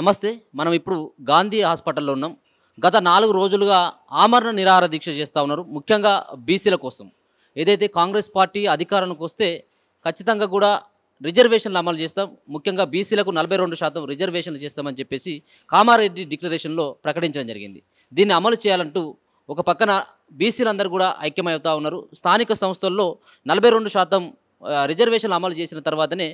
నమస్తే. మనం ఇప్పుడు గాంధీ హాస్పిటల్‌లో ఉన్నాం. గత 4 రోజులుగా ఆమరణ నిరాహార దీక్ష చేస్తా ఉన్నారు. ముఖ్యంగా బీసీల కోసం. ఏదైతే కాంగ్రెస్ పార్టీ అధికారంలోకి వస్తే ఖచ్చితంగా కూడా రిజర్వేషన్‌లు అమలు చేస్తాం. ముఖ్యంగా బీసీలకు 42% రిజర్వేషన్‌లు చేస్తామని చెప్పేసి కామారెడ్డి డిక్లరేషన్‌లో ప్రకటించడం జరిగింది. దీన్ని అమలు చేయాలంటూ ఒక పక్కన బీసీలందరూ కూడా ఐక్యమవుతా ఉన్నారు. స్థానిక సంస్థల్లో 42% రిజర్వేషన్‌లు అమలు చేసిన తర్వాతనే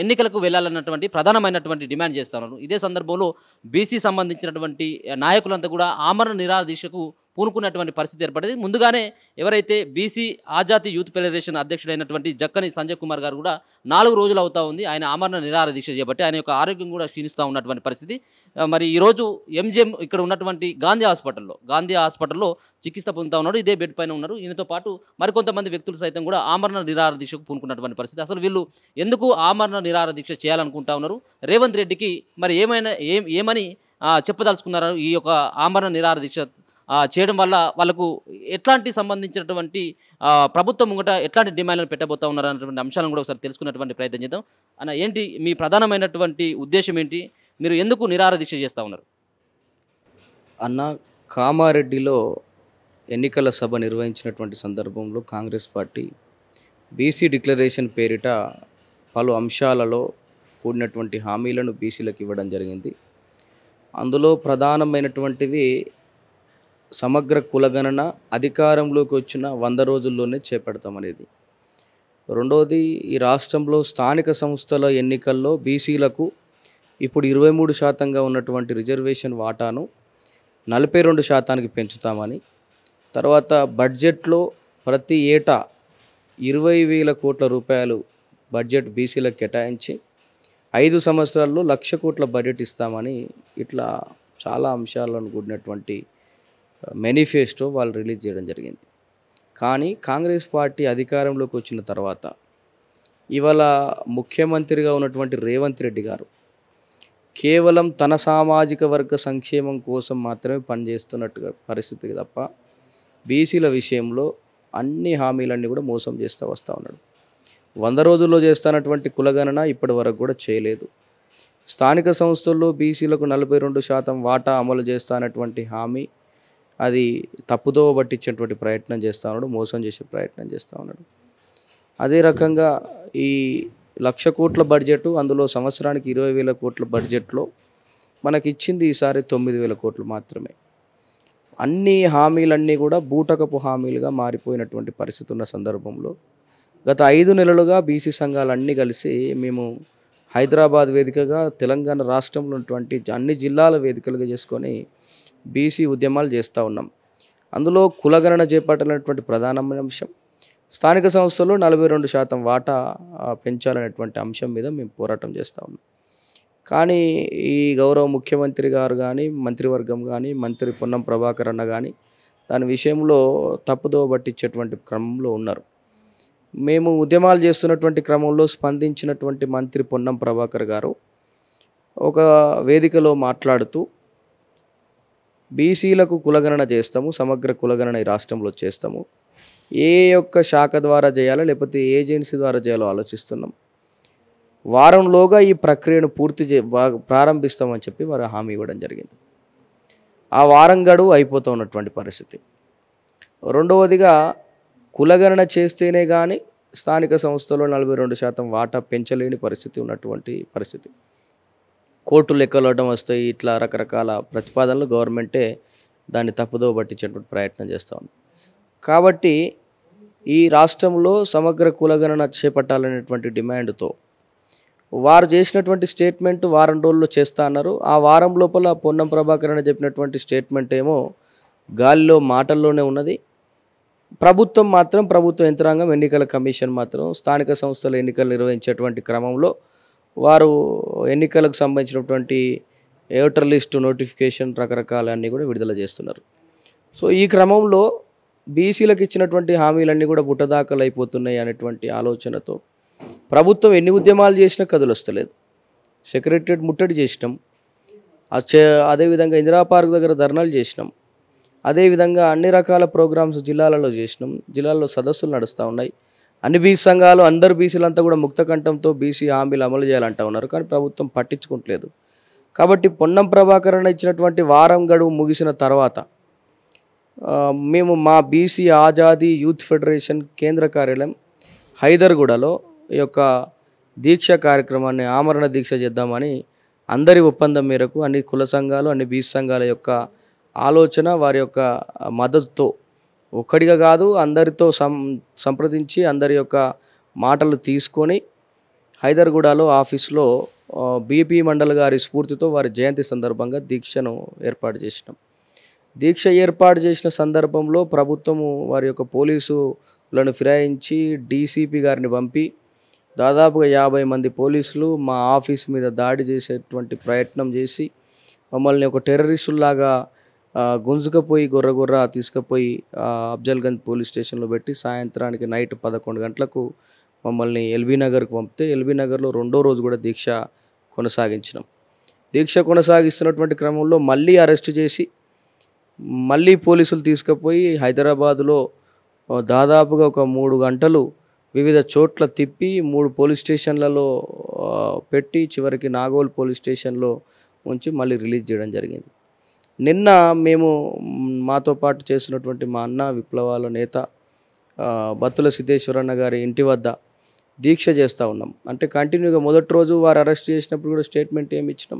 ఎన్నికలకు వెళ్ళాలన్నటువంటి ప్రధానమైనటువంటి డిమాండ్ చేస్తా ఉన్నారు. ఇదే సందర్భంలో బీసీ సంబంధించినటువంటి నాయకులంతా కూడా ఆమరణ నిరాహార దీక్షకు పూనుకున్నటువంటి పరిస్థితి ఏర్పడింది. ముందుగానే ఎవరైతే బీసీ ఆజాదీ యూత్ ఫెడరేషన్ అధ్యక్షుడైనటువంటి జక్కని సంజయ్ కుమార్ గారు కూడా 4 రోజులు అవుతా ఉంది ఆయన ఆమరణ నిరాహార దీక్ష చేపట్టి. ఆయన యొక్క ఆరోగ్యం కూడా క్షీణిస్తూ ఉన్నటువంటి పరిస్థితి. మరి ఈరోజు ఎంజీఎం ఇక్కడ ఉన్నటువంటి గాంధీ హాస్పిటల్‌లో చికిత్స పొందుతా ఉన్నాడు. ఇదే బెడ్ పైన ఉన్నారు. ఈయనతో పాటు మరికొంతమంది వ్యక్తులు సైతం కూడా ఆమరణ నిరాహార దీక్షకు పూనుకున్నటువంటి పరిస్థితి. అసలు వీళ్ళు ఎందుకు ఆమరణ నిరాహార దీక్ష చేయాలనుకుంటా ఉన్నారు? రేవంత్ రెడ్డికి మరి ఏమని చెప్పదలుచుకున్నారు? ఈ యొక్క ఆమరణ నిరాహార దీక్ష చేయడం వల్ల వాళ్ళకు ఎట్లాంటి సంబంధించినటువంటి ప్రభుత్వం ముంగట ఎట్లాంటి డిమాండ్లను పెట్టబోతా ఉన్నారు అన్నటువంటి అంశాలను కూడా ఒకసారి తెలుసుకున్నటువంటి ప్రయత్నం చేద్దాం. అన్న, ఏంటి మీ ప్రధానమైనటువంటి ఉద్దేశం ఏంటి? మీరు ఎందుకు నిరాహార దీక్ష చేస్తూ ఉన్నారు? అన్న, కామారెడ్డిలో ఎన్నికల సభ నిర్వహించినటువంటి సందర్భంలో కాంగ్రెస్ పార్టీ బీసీ డిక్లరేషన్ పేరిట పలు అంశాలలో కూడినటువంటి హామీలను బీసీలకు ఇవ్వడం జరిగింది. అందులో ప్రధానమైనటువంటివి సమగ్ర కులగణన అధికారంలోకి వచ్చిన 100 రోజుల్లోనే చేపడతామనేది. రెండవది, ఈ రాష్ట్రంలో స్థానిక సంస్థల ఎన్నికల్లో బీసీలకు ఇప్పుడు 23% ఉన్నటువంటి రిజర్వేషన్ వాటాను 42%కి పెంచుతామని, తర్వాత బడ్జెట్లో ప్రతి ఏటా 20,000 కోట్ల రూపాయలు బడ్జెట్ బీసీలకు కేటాయించి 5 సంవత్సరాల్లో 1,00,000 కోట్ల బడ్జెట్ ఇస్తామని, ఇట్లా చాలా అంశాలను కూడినటువంటి మేనిఫెస్టో వాళ్ళు రిలీజ్ చేయడం జరిగింది. కానీ కాంగ్రెస్ పార్టీ అధికారంలోకి వచ్చిన తర్వాత ఇవాళ ముఖ్యమంత్రిగా ఉన్నటువంటి రేవంత్ రెడ్డి గారు కేవలం తన సామాజిక వర్గ సంక్షేమం కోసం మాత్రమే పనిచేస్తున్నట్టుగా పరిస్థితి తప్ప బీసీల విషయంలో అన్ని హామీలన్నీ కూడా మోసం చేస్తూ వస్తూ ఉన్నాడు. 100 రోజుల్లో చేస్తున్నటువంటి కులగణన ఇప్పటి వరకు కూడా చేయలేదు. స్థానిక సంస్థల్లో బీసీలకు 42% వాటా అమలు చేస్తానటువంటి హామీ అది తప్పుదోవ పట్టించేటువంటి ప్రయత్నం చేస్తూ ఉన్నాడు, మోసం చేసే ప్రయత్నం చేస్తూ ఉన్నాడు. అదే రకంగా ఈ 1,00,000 కోట్ల బడ్జెట్, అందులో సంవత్సరానికి 20,000 కోట్ల బడ్జెట్లో మనకి ఇచ్చింది ఈసారి 9,000 కోట్లు మాత్రమే. అన్ని హామీలన్నీ కూడా బూటకపు హామీలుగా మారిపోయినటువంటి పరిస్థితి ఉన్న సందర్భంలో గత 5 నెలలుగా బీసీ సంఘాలన్నీ కలిసి మేము హైదరాబాద్ వేదికగా తెలంగాణ రాష్ట్రంలో ఉన్నటువంటి అన్ని జిల్లాల వేదికలుగా చేసుకొని బీసీ ఉద్యమాలు చేస్తూ ఉన్నాం. అందులో కులగణన చేపట్టాలనేటువంటి ప్రధానమైన అంశం, స్థానిక సంస్థల్లో 42% వాటా పెంచాలనేటువంటి అంశం మీద మేము పోరాటం చేస్తూ ఉన్నాం. కానీ ఈ గౌరవ ముఖ్యమంత్రి గారు కానీ, మంత్రివర్గం కానీ, మంత్రి పొన్నం ప్రభాకర్ అన్న కానీ దాని విషయంలో తప్పుదోవ పట్టించేటువంటి క్రమంలో ఉన్నారు. మేము ఉద్యమాలు చేస్తున్నటువంటి క్రమంలో స్పందించినటువంటి మంత్రి పొన్నం ప్రభాకర్ గారు ఒక వేదికలో మాట్లాడుతూ, బీసీలకు కులగణన చేస్తాము, సమగ్ర కులగణన ఈ రాష్ట్రంలో చేస్తాము, ఏ యొక్క శాఖ ద్వారా చేయాలో లేకపోతే ఏజెన్సీ ద్వారా చేయాలో ఆలోచిస్తున్నాం, వారంలోగా ఈ ప్రక్రియను ప్రారంభిస్తామని చెప్పి వారు హామీ ఇవ్వడం జరిగింది. ఆ వారం గడువు అయిపోతూ ఉన్నటువంటి పరిస్థితి. రెండవదిగా, కులగణన చేస్తేనే కానీ స్థానిక సంస్థలో 42% వాటా పెంచలేని పరిస్థితి ఉన్నటువంటి పరిస్థితి. కోర్టు లెక్కలవడం వస్తాయి, ఇట్లా రకరకాల ప్రతిపాదనలు గవర్నమెంటే దాన్ని తప్పుదోవ పట్టించేటువంటి ప్రయత్నం చేస్తూ ఉంది. కాబట్టి ఈ రాష్ట్రంలో సమగ్ర కులగణన చేపట్టాలనేటువంటి డిమాండ్తో వారు చేసినటువంటి స్టేట్మెంట్ వారం రోజుల్లో చేస్తా అన్నారు. ఆ వారం లోపల పొన్నం ప్రభాకర్ అని చెప్పినటువంటి స్టేట్మెంట్ ఏమో గాలిలో మాటల్లోనే ఉన్నది. ప్రభుత్వ యంత్రాంగం, ఎన్నికల కమిషన్ మాత్రం స్థానిక సంస్థల ఎన్నికలు నిర్వహించేటువంటి క్రమంలో వారు ఎన్నికలకు సంబంధించినటువంటి ఓటర్ లిస్టు నోటిఫికేషన్ రకరకాలన్నీ కూడా విడుదల చేస్తున్నారు. సో ఈ క్రమంలో బీసీలకు ఇచ్చినటువంటి హామీలన్నీ కూడా బుట్టదాఖలు అయిపోతున్నాయి అనేటువంటి ఆలోచనతో ప్రభుత్వం ఎన్ని ఉద్యమాలు చేసినా కదులు వస్తలేదు. సెక్రటరియట్ ముట్టడి చేసినాం, అదేవిధంగా ఇందిరా పార్క్ దగ్గర ధర్నాలు చేసినాం, అదేవిధంగా అన్ని రకాల ప్రోగ్రామ్స్ జిల్లాలలో చేసినాం, జిల్లాల్లో సదస్సులు నడుస్తూ ఉన్నాయి. అన్ని బీసీ సంఘాలు, అందరు బీసీలంతా కూడా ముక్త కంఠంతో బీసీ హామీలు అమలు చేయాలంటూ ఉన్నారు. కానీ ప్రభుత్వం పట్టించుకోవట్లేదు. కాబట్టి పొన్నం ప్రభాకర్ అన్న ఇచ్చినటువంటి వారం గడువు ముగిసిన తర్వాత మేము మా బీసీ ఆజాదీ యూత్ ఫెడరేషన్ కేంద్ర కార్యాలయం హైదర్గూడలో ఈ యొక్క దీక్ష కార్యక్రమాన్ని ఆమరణ దీక్ష చేద్దామని అందరి ఒప్పందం మేరకు అన్ని కుల సంఘాలు అన్ని బీసీ సంఘాల యొక్క ఆలోచన వారి యొక్క మద్దతుతో ఒక్కడిగా కాదు అందరితో సంప్రదించి అందరి యొక్క మాటలు తీసుకొని హైదర్గూడలో ఆఫీస్లో బీపీ మండల్ గారి స్ఫూర్తితో వారి జయంతి సందర్భంగా దీక్షను ఏర్పాటు చేసినాం. దీక్ష ఏర్పాటు చేసిన సందర్భంలో ప్రభుత్వము వారి యొక్క పోలీసులను ఫిరాయించి డీసీపీ గారిని పంపి దాదాపుగా 50 మంది పోలీసులు మా ఆఫీస్ మీద దాడి చేసేటువంటి ప్రయత్నం చేసి మమ్మల్ని ఒక టెర్రరిస్టులాగా గుంజుకపోయి గొర్ర తీసుకుపోయి అఫ్జల్గంజ్ పోలీస్ స్టేషన్లో పెట్టి సాయంత్రానికి నైట్ 11 గంటలకు మమ్మల్ని ఎల్బీ నగర్కు పంపితే ఎల్బీ నగర్లో రెండో రోజు కూడా దీక్ష కొనసాగించినాం. దీక్ష కొనసాగిస్తున్నటువంటి క్రమంలో మళ్ళీ అరెస్ట్ చేసి మళ్ళీ పోలీసులు తీసుకుపోయి హైదరాబాదులో దాదాపుగా ఒక 3 గంటలు వివిధ చోట్ల తిప్పి 3 పోలీస్ స్టేషన్లలో పెట్టి చివరికి నాగోల్ పోలీస్ స్టేషన్లో ఉంచి మళ్ళీ రిలీజ్ చేయడం జరిగింది. నిన్న మేము మాతో పాటు చేసినటువంటి మా అన్న విప్లవాల నేత బత్తుల సిద్ధేశ్వరన్న గారి ఇంటి వద్ద దీక్ష చేస్తూ ఉన్నాం. అంటే కంటిన్యూగా మొదటి రోజు వారు అరెస్ట్ చేసినప్పుడు కూడా స్టేట్మెంట్ ఏమి ఇచ్చినాం,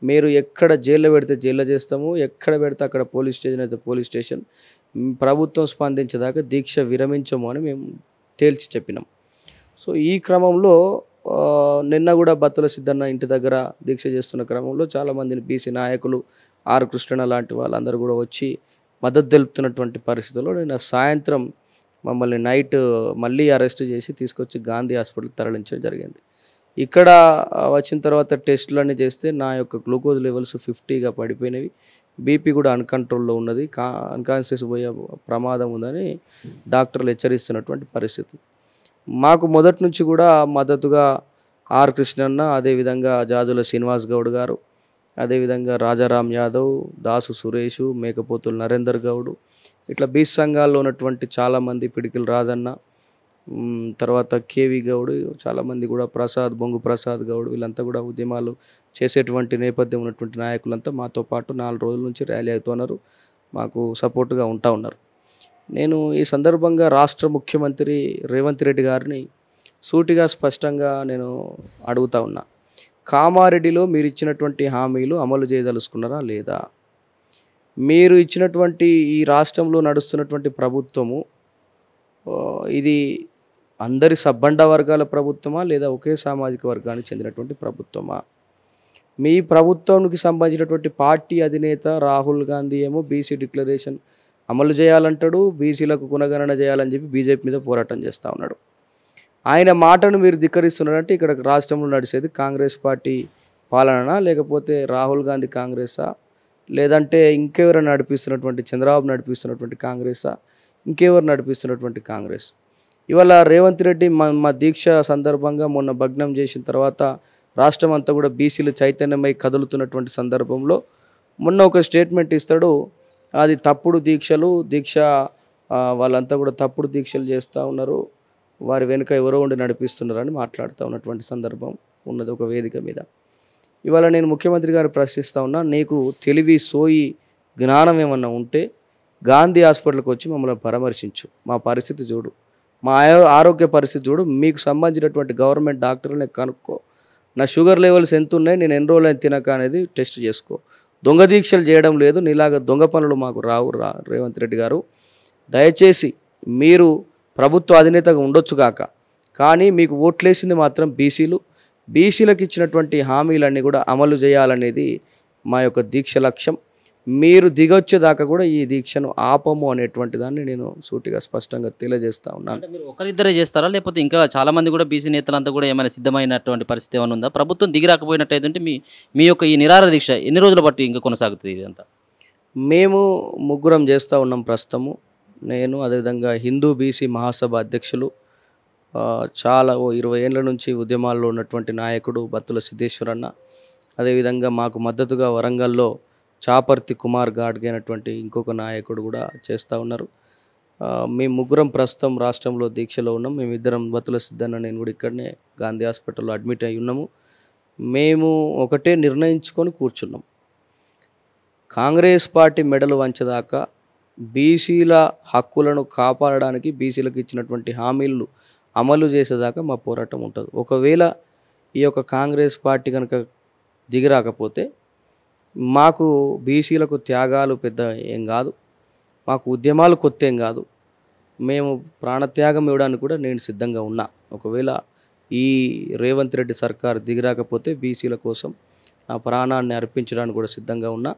మీరు ఎక్కడ జైల్లో పెడితే జైల్లో చేస్తాము, ఎక్కడ పెడితే అక్కడ పోలీస్ స్టేషన్ అయితే పోలీస్ స్టేషన్, ప్రభుత్వం స్పందించేదాకా దీక్ష విరమించము అని మేము తేల్చి చెప్పినాం. సో ఈ క్రమంలో నిన్న కూడా బత్తుల సిద్ధన్న ఇంటి దగ్గర దీక్ష చేస్తున్న క్రమంలో చాలామందిని బీసీ నాయకులు ఆర్ కృష్ణ లాంటి వాళ్ళందరూ కూడా వచ్చి మద్దతు తెలుపుతున్నటువంటి పరిస్థితుల్లో నిన్న సాయంత్రం మమ్మల్ని నైట్ మళ్ళీ అరెస్ట్ చేసి తీసుకొచ్చి గాంధీ హాస్పిటల్కి తరలించడం జరిగింది. ఇక్కడ వచ్చిన తర్వాత టెస్టులన్నీ చేస్తే నా యొక్క గ్లూకోజ్ లెవెల్స్ 50గా పడిపోయినవి, బీపీ కూడా అన్కంట్రోల్లో ఉన్నది, అన్కాన్షియస్ పోయే ప్రమాదం ఉందని డాక్టర్లు హెచ్చరిస్తున్నటువంటి పరిస్థితి. మాకు మొదటి నుంచి కూడా మద్దతుగా ఆర్ కృష్ణన్న, అదేవిధంగా జాజుల శ్రీనివాస్ గౌడ్ గారు, అదేవిధంగా రాజారాం యాదవ్, దాసు సురేష్, మేకపోతులు నరేందర్ గౌడ్, ఇట్లా బీసీ సంఘాల్లో ఉన్నటువంటి చాలామంది, పిడికిల్ రాజన్న, తర్వాత కేవి గౌడ్, చాలామంది కూడా ప్రసాద్, బొంగు ప్రసాద్ గౌడ్, వీళ్ళంతా కూడా ఉద్యమాలు చేసేటువంటి నేపథ్యం ఉన్నటువంటి నాయకులంతా మాతో పాటు 4 రోజుల నుంచి ర్యాలీ అవుతున్నారు, మాకు సపోర్టుగా ఉన్నారు. నేను ఈ సందర్భంగా రాష్ట్ర ముఖ్యమంత్రి రేవంత్ రెడ్డి గారిని సూటిగా స్పష్టంగా నేను అడుగుతా ఉన్నా, కామారెడ్డిలో మీరు ఇచ్చినటువంటి హామీలు అమలు చేయదలుచుకున్నారా లేదా? మీరు ఇచ్చినటువంటి ఈ రాష్ట్రంలో నడుస్తున్నటువంటి ప్రభుత్వము ఇది అందరి సబ్బండ వర్గాల ప్రభుత్వమా లేదా ఒకే సామాజిక వర్గానికి చెందినటువంటి ప్రభుత్వమా? మీ ప్రభుత్వానికి సంబంధించినటువంటి పార్టీ అధినేత రాహుల్ గాంధీ ఏమో బీసీ డిక్లరేషన్ అమలు చేయాలంటాడు, బీసీలకు కులగణన చేయాలని చెప్పి బీజేపీ మీద పోరాటం చేస్తూ ఉన్నాడు. ఆయన మాటను మీరు ధిక్కరిస్తున్నారంటే ఇక్కడ రాష్ట్రంలో నడిచేది కాంగ్రెస్ పార్టీ పాలన, లేకపోతే రాహుల్ గాంధీ కాంగ్రెసా, లేదంటే ఇంకెవరు నడిపిస్తున్నటువంటి చంద్రబాబు నడిపిస్తున్నటువంటి కాంగ్రెసా, ఇంకెవరు నడిపిస్తున్నటువంటి కాంగ్రెస్? ఇవాళ రేవంత్ రెడ్డి మా దీక్ష సందర్భంగా మొన్న భగ్నం చేసిన తర్వాత రాష్ట్రం అంతా కూడా బీసీలు చైతన్యమై కదులుతున్నటువంటి సందర్భంలో మొన్న ఒక స్టేట్మెంట్ ఇస్తాడు, అది తప్పుడు దీక్ష వాళ్ళంతా కూడా తప్పుడు దీక్షలు చేస్తూ ఉన్నారు, వారి వెనుక ఎవరో ఉండి నడిపిస్తున్నారని మాట్లాడుతూ ఉన్నటువంటి సందర్భం ఉన్నది ఒక వేదిక మీద. ఇవాళ నేను ముఖ్యమంత్రి గారు ప్రశ్నిస్తూ ఉన్నా, నీకు తెలివి సోయి జ్ఞానం ఏమన్నా ఉంటే గాంధీ హాస్పిటల్కి వచ్చి మమ్మల్ని పరామర్శించు, మా పరిస్థితి చూడు, మా ఆరోగ్య పరిస్థితి చూడు, మీకు సంబంధించినటువంటి గవర్నమెంట్ డాక్టర్ని కనుక్కో, నా షుగర్ లెవెల్స్ ఎంత ఉన్నాయి, నేను ఎన్ని రోజులు తినక అనేది టెస్ట్ చేసుకో. దొంగ దీక్షలు చేయడం లేదు, నీలాగా దొంగ పనులు మాకు రావు రేవంత్ రెడ్డి గారు. దయచేసి మీరు ప్రభుత్వ అధినేతగా ఉండొచ్చు కాక, కానీ మీకు ఓట్లేసింది మాత్రం బీసీలకు ఇచ్చినటువంటి హామీలన్నీ కూడా అమలు చేయాలనేది మా యొక్క దీక్ష లక్ష్యం. మీరు దిగొచ్చేదాకా కూడా ఈ దీక్షను ఆపము అనేటువంటి దాన్ని నేను సూటిగా స్పష్టంగా తెలియజేస్తా ఉన్నాను. అంటే మీరు ఒకరిద్దరే చేస్తారా, లేకపోతే ఇంకా చాలామంది కూడా బీసీ నేతలంతా కూడా ఏమైనా సిద్ధమైనటువంటి పరిస్థితి ఏమైనా ఉందా? ప్రభుత్వం దిగి రాకపోయినట్టయితే మీ యొక్క ఈ నిరాహార దీక్ష ఎన్ని రోజుల బట్టి ఇంకా కొనసాగుతుంది ఇదంతా? మేము ముగ్గురం చేస్తూ ఉన్నాం ప్రస్తుతము. నేను, అదేవిధంగా హిందూ బీసీ మహాసభ అధ్యక్షులు, చాలా 20 ఏళ్ళ నుంచి ఉద్యమాల్లో ఉన్నటువంటి నాయకుడు బత్తుల సిద్ధేశ్వరన్న, అదేవిధంగా మాకు మద్దతుగా వరంగల్లో చాపర్తి కుమార్ గాడ్గే అయినటువంటి ఇంకొక నాయకుడు కూడా చేస్తూ ఉన్నారు. మేము ముగ్గురం ప్రస్తుతం రాష్ట్రంలో దీక్షలో ఉన్నాం. మేమిద్దరం బత్తుల సిద్ధన్న నేను కూడా ఇక్కడనే గాంధీ హాస్పిటల్లో అడ్మిట్ అయి ఉన్నాము. మేము ఒకటే నిర్ణయించుకొని కూర్చున్నాం. కాంగ్రెస్ పార్టీ మెడలు వంచేదాకా బీసీల హక్కులను కాపాడడానికి బీసీలకు ఇచ్చినటువంటి హామీలు అమలు చేసేదాకా మా పోరాటం ఉంటుంది. ఒకవేళ ఈ యొక్క కాంగ్రెస్ పార్టీ కనుక దిగిరాకపోతే మాకు బీసీలకు త్యాగాలు పెద్ద ఏం కాదు, మాకు ఉద్యమాలు కొత్త ఏం కాదు. మేము ప్రాణత్యాగం ఇవ్వడానికి కూడా నేను సిద్ధంగా ఉన్నా. ఒకవేళ ఈ రేవంత్ రెడ్డి సర్కార్ దిగిరాకపోతే బీసీల కోసం నా ప్రాణాన్ని అర్పించడానికి కూడా సిద్ధంగా ఉన్నా.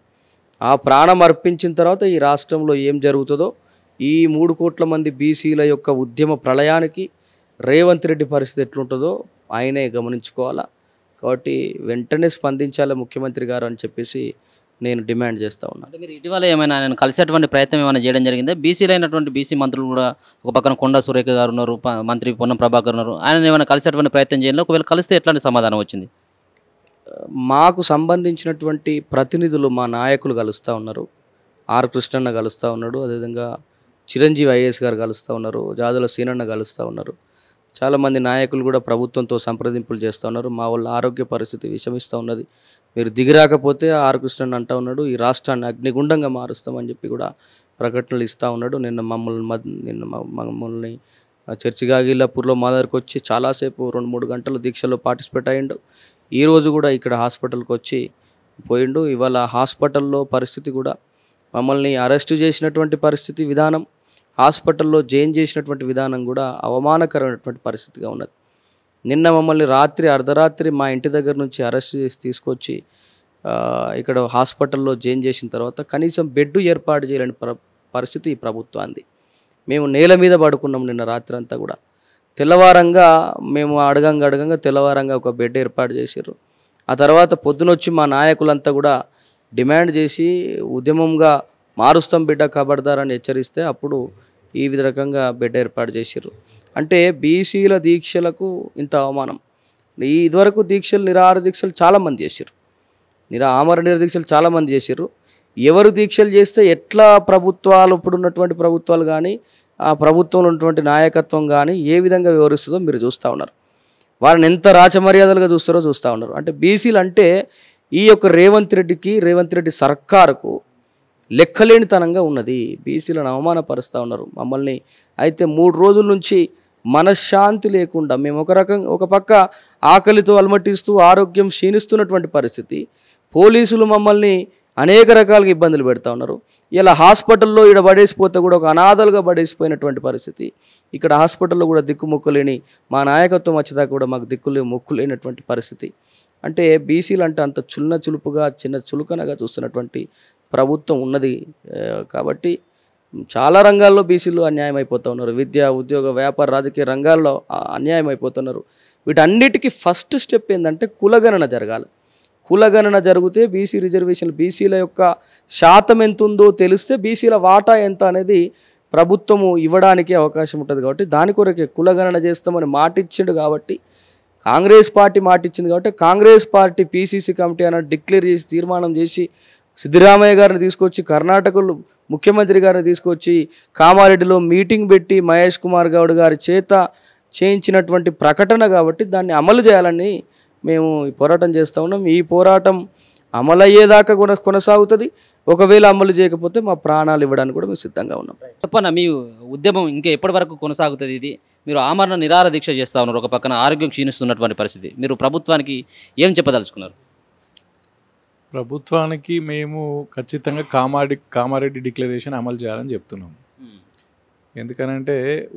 ఆ ప్రాణం అర్పించిన తర్వాత ఈ రాష్ట్రంలో ఏం జరుగుతుందో, ఈ 3 కోట్ల మంది బీసీల యొక్క ఉద్యమ ప్రళయానికి రేవంత్ రెడ్డి పరిస్థితి ఎట్లుంటుందో ఆయనే గమనించుకోవాలా. కాబట్టి వెంటనే స్పందించాలి ముఖ్యమంత్రి గారు అని చెప్పేసి నేను డిమాండ్ చేస్తూ ఉన్నాను. అంటే మీరు ఇటీవల ఏమైనా ఆయన కలిసేటువంటి ప్రయత్నం ఏమైనా చేయడం జరిగిందా? బీసీలు అయినటువంటి బీసీ మంత్రులు కూడా ఒక పక్కన కొండా సురేఖ గారు ఉన్నారు, మంత్రి పొన్నం ప్రభాకర్ ఉన్నారు. ఆయన ఏమైనా కలిసేటువంటి ప్రయత్నం చేయాలి? ఒకవేళ కలిస్తే ఎట్లాంటి సమాధానం వచ్చింది? మాకు సంబంధించినటువంటి ప్రతినిధులు మా నాయకులు కలుస్తూ ఉన్నారు. ఆర్ కృష్ణన్న కలుస్తూ ఉన్నాడు, అదేవిధంగా చిరంజీవి ఐఏఎస్ గారు కలుస్తూ ఉన్నారు, జాదుల సీనన్న కలుస్తూ ఉన్నారు. చాలామంది నాయకులు కూడా ప్రభుత్వంతో సంప్రదింపులు చేస్తూ ఉన్నారు. మా వాళ్ళ ఆరోగ్య పరిస్థితి విషమిస్తూ ఉన్నది, మీరు దిగిరాకపోతే ఆర్ కృష్ణన్ అంటూ ఉన్నాడు, ఈ రాష్ట్రాన్ని అగ్నిగుండంగా మారుస్తామని చెప్పి కూడా ప్రకటనలు ఇస్తూ ఉన్నాడు. నిన్న మమ్మల్ని చర్చిగాగిలాపూర్లో మా దగ్గరకు వచ్చి చాలాసేపు 2-3 గంటలు దీక్షలో పార్టిసిపేట్ అయ్యిండు. ఈరోజు కూడా ఇక్కడ హాస్పిటల్కి వచ్చి పోయిండు. ఇవాళ హాస్పిటల్లో పరిస్థితి కూడా మమ్మల్ని అరెస్టు చేసినటువంటి పరిస్థితి విధానం, హాస్పిటల్లో జాయిన్ చేసినటువంటి విధానం కూడా అవమానకరమైనటువంటి పరిస్థితిగా ఉన్నది. నిన్న మమ్మల్ని అర్ధరాత్రి మా ఇంటి దగ్గర నుంచి అరెస్ట్ చేసి తీసుకొచ్చి ఇక్కడ హాస్పిటల్లో జాయిన్ చేసిన తర్వాత కనీసం బెడ్ ఏర్పాటు చేయలేని పరిస్థితి ఈ ప్రభుత్వాన్ని. మేము నేల మీద పడుకున్నాం నిన్న రాత్రి అంతా కూడా. తెల్లవారంగా మేము అడగంగా తెల్లవారంగా ఒక బెడ్ ఏర్పాటు చేశారు. ఆ తర్వాత పొద్దునొచ్చి మా నాయకులంతా కూడా డిమాండ్ చేసి ఉద్యమంగా మారుస్తాం బిడ్డ ఖబర్దారని హెచ్చరిస్తే అప్పుడు ఈ రకంగా బెడ్ ఏర్పాటు చేశారు. అంటే బీసీల దీక్షలకు ఇంత అవమానం. ఇదివరకు నిరాహార దీక్షలు చాలామంది చేశారు, ఆమర నిరదీక్షలు చాలామంది చేశారు. ఎవరు దీక్షలు చేస్తే ఎట్లా ప్రభుత్వాలు ఇప్పుడున్నటువంటి ప్రభుత్వాలు కానీ ఆ ప్రభుత్వంలో ఉన్నటువంటి నాయకత్వం కానీ ఏ విధంగా వివరిస్తుందో మీరు చూస్తూ ఉన్నారు. వారిని ఎంత రాచమర్యాదలుగా చూస్తారో చూస్తూ ఉన్నారు. అంటే బీసీలు అంటే ఈ యొక్క రేవంత్ రెడ్డి సర్కారుకు లెక్కలేనితనంగా ఉన్నది. బీసీలను అవమానపరుస్తూ ఉన్నారు మమ్మల్ని. అయితే 3 రోజుల నుంచి మనశ్శాంతి లేకుండా మేము ఒక పక్క ఆకలితో అలమటిస్తూ ఆరోగ్యం క్షీణిస్తున్నటువంటి పరిస్థితి, పోలీసులు మమ్మల్ని అనేక రకాలుగా ఇబ్బందులు పెడతా ఉన్నారు. ఇలా హాస్పిటల్లో ఇక్కడ పడేసిపోతే కూడా ఒక అనాథలుగా పడేసిపోయినటువంటి పరిస్థితి. ఇక్కడ హాస్పిటల్లో కూడా దిక్కుమొక్కులేని మా నాయకత్వం వచ్చేదాకా కూడా మాకు మొక్కు లేనటువంటి పరిస్థితి. అంటే బీసీలు అంటే అంత చులుపుగా చులకనగా చూస్తున్నటువంటి ప్రభుత్వం ఉన్నది. కాబట్టి చాలా రంగాల్లో బీసీలు అన్యాయం అయిపోతూ ఉన్నారు. విద్య, ఉద్యోగ, వ్యాపార, రాజకీయ రంగాల్లో అన్యాయం అయిపోతున్నారు. వీటన్నిటికీ ఫస్ట్ స్టెప్ ఏంటంటే కులగణన జరగాలి. కులగణన జరిగితే బీసీ రిజర్వేషన్లు, బీసీల యొక్క శాతం ఎంత ఉందో తెలిస్తే బీసీల వాటా ఎంత అనేది ప్రభుత్వము ఇవ్వడానికి అవకాశం ఉంటుంది. కాబట్టి దాని కొరకే కులగణన చేస్తామని మాటిచ్చిండు. కాబట్టి కాంగ్రెస్ పార్టీ మాటిచ్చింది కాబట్టి కాంగ్రెస్ పార్టీ పీసీసీ కమిటీ అని డిక్లేర్ చేసి తీర్మానం చేసి సిద్ధరామయ్య గారిని తీసుకొచ్చి, కర్ణాటకలో ముఖ్యమంత్రి గారిని తీసుకొచ్చి కామారెడ్డిలో మీటింగ్ పెట్టి మహేష్ కుమార్ గౌడ్ గారి చేత చేయించినటువంటి ప్రకటన. కాబట్టి దాన్ని అమలు చేయాలని మేము ఈ పోరాటం చేస్తూ ఉన్నాం. ఈ పోరాటం అమలయ్యేదాకా కూడా కొనసాగుతుంది. ఒకవేళ అమలు చేయకపోతే మా ప్రాణాలు ఇవ్వడానికి కూడా మేము సిద్ధంగా ఉన్నాం. చెప్పన్న, మీ ఉద్యమం ఇంకా ఎప్పటి వరకు కొనసాగుతుంది? ఇది మీరు ఆమరణ నిరాహార దీక్ష చేస్తూ ఉన్నారు, ఒక పక్కన ఆరోగ్యం క్షీణిస్తున్నటువంటి పరిస్థితి. మీరు ప్రభుత్వానికి ఏం చెప్పదలుచుకున్నారు? ప్రభుత్వానికి మేము ఖచ్చితంగా కామారెడ్డి డిక్లరేషన్ అమలు చేయాలని చెప్తున్నాము. ఎందుకనంటే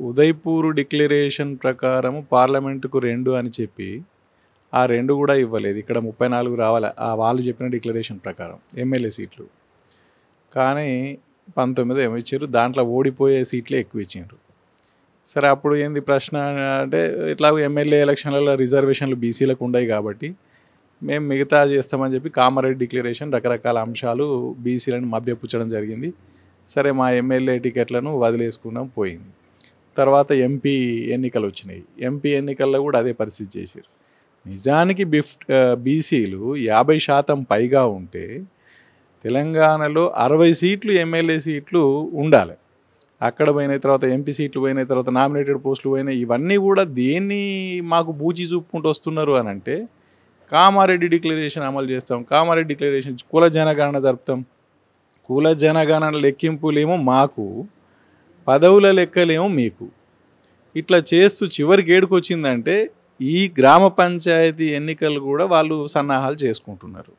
ఉదయపూర్ డిక్లరేషన్ ప్రకారం పార్లమెంటుకు 2 అని చెప్పి ఆ 2 కూడా ఇవ్వలేదు. ఇక్కడ 34 రావాలి వాళ్ళు చెప్పిన డిక్లరేషన్ ప్రకారం ఎమ్మెల్యే సీట్లు. కానీ 19 ఏమో ఇచ్చారు, దాంట్లో ఓడిపోయే సీట్లే ఎక్కువ ఇచ్చారు. సరే, అప్పుడు ఏంది ప్రశ్న అంటే ఇట్లా ఎమ్మెల్యే ఎలక్షన్లలో రిజర్వేషన్లు బీసీలకు ఉన్నాయి కాబట్టి మేము మిగతా చేస్తామని చెప్పి కామారెడ్డి డిక్లరేషన్ రకరకాల అంశాలు బీసీలను మభ్యపుచ్చడం జరిగింది. సరే, మా ఎమ్మెల్యే టికెట్లను వదిలేసుకున్నాం, పోయింది. తర్వాత ఎంపీ ఎన్నికలు వచ్చినాయి. ఎంపీ ఎన్నికల్లో కూడా అదే పరిస్థితి చేశారు. నిజానికి బీసీలు 50% పైగా ఉంటే తెలంగాణలో 60 సీట్లు ఎమ్మెల్యే సీట్లు ఉండాలి. అక్కడ పోయిన తర్వాత ఎంపీ సీట్లు పోయిన తర్వాత నామినేటెడ్ పోస్టులు పోయినాయి. ఇవన్నీ కూడా దేన్ని మాకు బూచి చూపుకుంటూ వస్తున్నారు అని అంటే కామారెడ్డి డిక్లరేషన్ అమలు చేస్తాం, కామారెడ్డి డిక్లరేషన్ కుల జనగణన జరుపుతాం. కుల జనగణన లెక్కింపులేమో మాకు, పదవుల లెక్కలేమో మీకు. ఇట్లా చేస్తూ చివరికి ఏడుకొచ్చిందంటే ఈ గ్రామ పంచాయతీ ఎన్నికలు కూడా వాళ్ళు సన్నాహాలు చేసుకుంటున్నారు.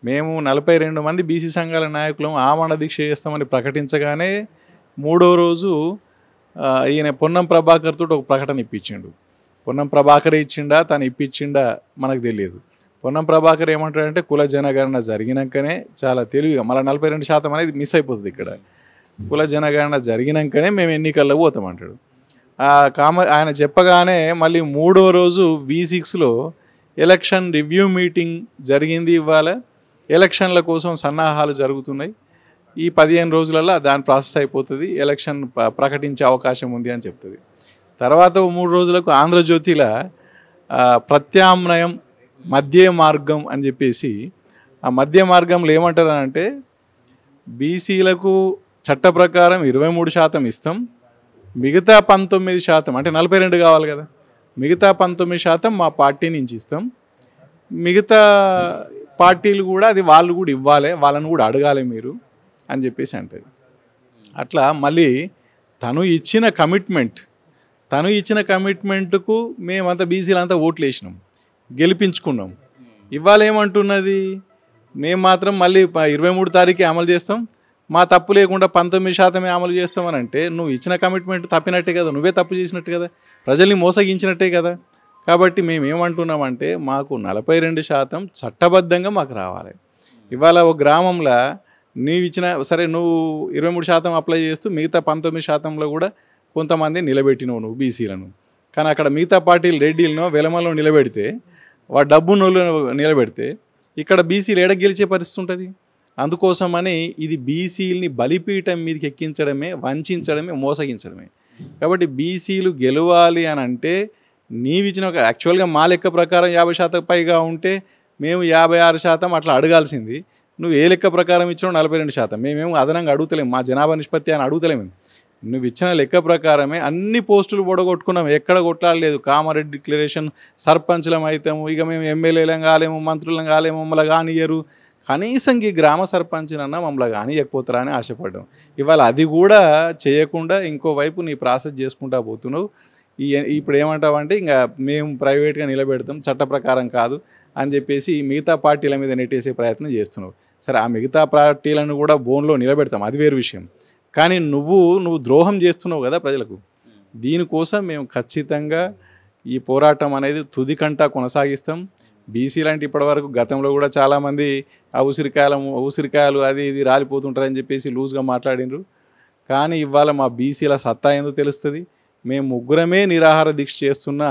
మేము 42 మంది బీసీ సంఘాల నాయకులం ఆమరణ దీక్ష చేస్తామని ప్రకటించగానే 3వ రోజు ఈయన పొన్నం ప్రభాకర్ తోటి ఒక ప్రకటన ఇప్పించిండు. పొన్నం ప్రభాకర్ ఇచ్చిండా తను ఇప్పించిండా మనకు తెలియదు. పొన్నం ప్రభాకర్ ఏమంటాడంటే కుల జనగణన జరిగినాకనే, చాలా తెలివిగా, మళ్ళీ 42% అనేది మిస్ అయిపోతుంది ఇక్కడ. కుల జనగణన జరిగినాకనే మేము ఎన్నికల్లో పోతామంటాడు. ఆయన చెప్పగానే మళ్ళీ 3వ రోజు V6లో ఎలక్షన్ రివ్యూ మీటింగ్ జరిగింది. ఇవాళ ఎలక్షన్ల కోసం సన్నాహాలు జరుగుతున్నాయి. ఈ 15 రోజులలో దాని ప్రాసెస్ అయిపోతుంది, ఎలక్షన్ ప్రకటించే అవకాశం ఉంది అని చెప్తుంది. తర్వాత 3 రోజులకు ఆంధ్రజ్యోతిలో ప్రత్యామ్నాయం మధ్య మార్గం అని చెప్పేసి, ఆ మధ్య మార్గంలో ఏమంటారంటే బీసీలకు చట్ట ప్రకారం 23% ఇస్తాం, మిగతా 19% అంటే 42 కావాలి కదా, మిగతా 19% మా పార్టీ నుంచి ఇస్తాం, మిగతా పార్టీలు కూడా అది వాళ్ళు కూడా ఇవ్వాలి, వాళ్ళని కూడా అడగాలి మీరు అని చెప్పేసి అంటది. అట్లా మళ్ళీ తను ఇచ్చిన కమిట్మెంట్కు మేమంతా బీసీలంతా ఓట్లు వేసినాం, గెలిపించుకున్నాం. ఇవాళ ఏమంటున్నది, మేము మాత్రం మళ్ళీ 23 తారీఖు అమలు చేస్తాం, మా తప్పు లేకుండా 19% అమలు చేస్తామని అంటే నువ్వు ఇచ్చిన కమిట్మెంట్ తప్పినట్టే కదా, నువ్వే తప్పు చేసినట్టు కదా, ప్రజల్ని మోసగించినట్టే కదా. కాబట్టి మేము ఏమంటున్నామంటే మాకు 42% చట్టబద్ధంగా మాకు రావాలి. ఇవాళ ఒక గ్రామంలో నీవు ఇచ్చిన, సరే నువ్వు 23% అప్లై చేస్తూ మిగతా 19%లో కూడా కొంతమంది నిలబెట్టినవు నువ్వు బీసీలను. కానీ అక్కడ మిగతా పార్టీలు రెడ్డిలను వెలమలో నిలబెడితే, వాడు డబ్బునోళ్ళు నిలబెడితే ఇక్కడ బీసీలు ఎడ గెలిచే పరిస్థితి ఉంటుంది. అందుకోసమని ఇది బీసీలని బలిపీఠం మీదకి ఎక్కించడమే, వంచడమే, మోసగించడమే. కాబట్టి బీసీలు గెలవాలి అని అంటే నీవిచ్చిన ఒక యాక్చువల్గా మా లెక్క ప్రకారం 50% పైగా ఉంటే మేము 56% అట్లా అడగాల్సింది. నువ్వు ఏ లెక్క ప్రకారం ఇచ్చినావు 42%. మేమేమో అదనంగా అడుగుతలేము, మా జనాభా నిష్పత్తి అని అడుగుతలేము. నువ్వు ఇచ్చిన లెక్క ప్రకారమే అన్ని పోస్టులు పొడగొట్టుకున్నాం, ఎక్కడ కొట్లాడలేదు. కామారెడ్డి డిక్లరేషన్ సర్పంచ్లం అవుతాము, ఇక మేము ఎమ్మెల్యేలం కాలేము, మంత్రులం కాలేము, మమ్మల్ని కానియరు, కనీసం ఈ గ్రామ సర్పంచ్నన్నా మమ్మల్ని కానియకపోతారా అని ఆశపడ్డాం. ఇవాళ అది కూడా చేయకుండా ఇంకోవైపు నీ ప్రాసెస్ చేసుకుంటా పోతున్నావు. ఇప్పుడు ఏమంటావంటే ఇంకా మేము ప్రైవేట్గా నిలబెడతాం, చట్ట ప్రకారం కాదు అని చెప్పేసి మిగతా పార్టీల మీద నెట్టేసే ప్రయత్నం చేస్తున్నావు. సరే, ఆ మిగతా పార్టీలను కూడా బోన్లో నిలబెడతాం, అది వేరు విషయం. కానీ నువ్వు ద్రోహం చేస్తున్నావు కదా ప్రజలకు. దీనికోసం మేము ఖచ్చితంగా ఈ పోరాటం అనేది తుదికంటా కొనసాగిస్తాం. బీసీలు అంటే ఇప్పటివరకు గతంలో కూడా చాలామంది ఉసిరికాయలు అది ఇది రాలిపోతుంటారని చెప్పేసి లూజ్గా మాట్లాడినరు. కానీ ఇవాళ మా బీసీల సత్తా ఏందో తెలుస్తుంది. మేము ముగ్గురమే నిరాహార దీక్ష చేస్తున్నా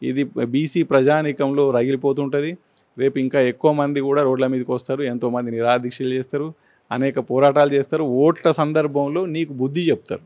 ఇది బీసీ ప్రజానీకంలో రగిలిపోతుంటుంది. రేపు ఇంకా ఎక్కువ మంది కూడా రోడ్ల మీదకి వస్తారు, ఎంతోమంది నిరాహార దీక్షలు చేస్తారు, అనేక పోరాటాలు చేస్తారు. ఓట్ల సందర్భంలో నీకు బుద్ధి చెప్తారు.